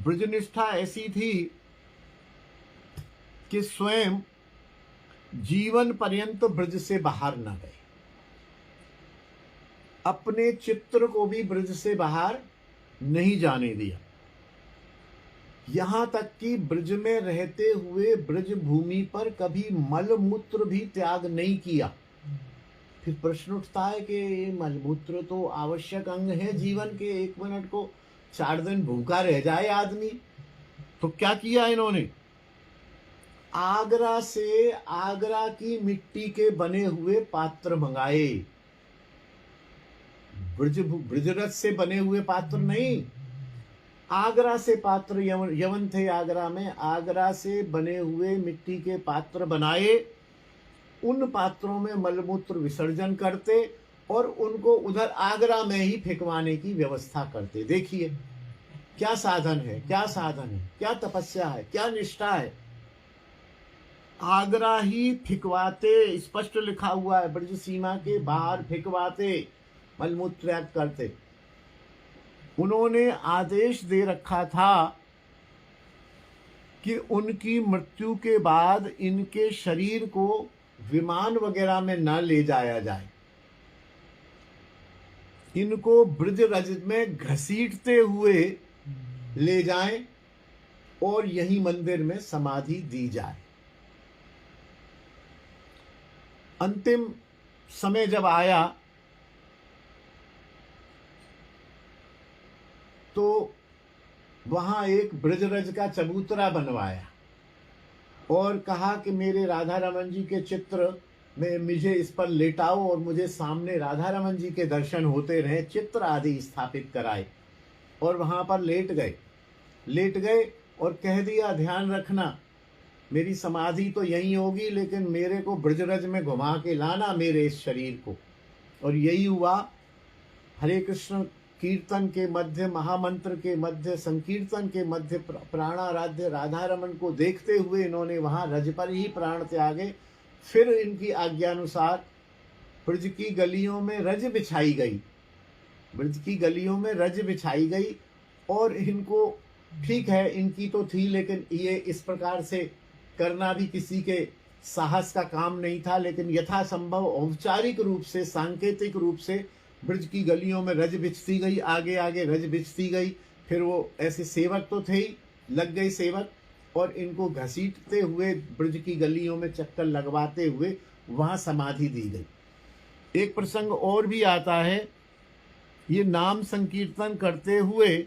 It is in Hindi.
ब्रजनिष्ठा ऐसी थी कि स्वयं जीवन पर्यंत ब्रज से बाहर न गए, अपने चित्र को भी ब्रज से बाहर नहीं जाने दिया। यहां तक कि ब्रज में रहते हुए ब्रज भूमि पर कभी मल मूत्र भी त्याग नहीं किया। फिर प्रश्न उठता है कि मल मूत्र तो आवश्यक अंग है जीवन के, 1 मिनट को 4 दिन भूखा रह जाए आदमी, तो क्या किया इन्होंने? आगरा से आगरा की मिट्टी के बने हुए पात्र मंगाए, ब्रजरथ से बने हुए पात्र नहीं, आगरा से पात्र, यवन थे आगरा में, आगरा से बने हुए मिट्टी के पात्र बनाए। उन पात्रों में मलमूत्र विसर्जन करते और उनको उधर आगरा में ही फेंकवाने की व्यवस्था करते। देखिए क्या साधन है, क्या साधन है, क्या तपस्या है, क्या निष्ठा है। आगरा ही फिकवाते, स्पष्ट लिखा हुआ है, ब्रज सीमा के बाहर फिकवाते, मलमूत्र त्याग करते। उन्होंने आदेश दे रखा था कि उनकी मृत्यु के बाद इनके शरीर को विमान वगैरह में न ले जाया जाए, इनको ब्रज रज में घसीटते हुए ले जाएं और यही मंदिर में समाधि दी जाए। अंतिम समय जब आया तो वहां एक ब्रजरज का चबूतरा बनवाया और कहा कि मेरे राधा रमन जी के चित्र में मुझे इस पर लेटाओ और मुझे सामने राधा रमन जी के दर्शन होते रहे, चित्र आदि स्थापित कराए। और वहां पर लेट गए और कह दिया ध्यान रखना मेरी समाधि तो यहीं होगी, लेकिन मेरे को ब्रजरज में घुमा के लाना मेरे इस शरीर को। और यही हुआ। हरे कृष्ण कीर्तन के मध्य, महामंत्र के मध्य, संकीर्तन के मध्य प्राणाराध्य राधा रमन को देखते हुए इन्होंने वहां रज पर ही प्राण त्यागे। फिर इनकी आज्ञानुसार ब्रज की गलियों में रज बिछाई गई, ब्रज की गलियों में रज बिछाई गई। और इनको ठीक है, इनकी तो थी, लेकिन ये इस प्रकार से करना भी किसी के साहस का काम नहीं था। लेकिन यथासंभव औपचारिक रूप से, सांकेतिक रूप से ब्रज की गलियों में रज बिछती गई, आगे आगे रज बिछती गई। फिर वो ऐसे सेवक तो थे ही, लग गए सेवक, और इनको घसीटते हुए ब्रज की गलियों में चक्कर लगवाते हुए वहां समाधि दी गई। एक प्रसंग और भी आता है, ये नाम संकीर्तन करते हुए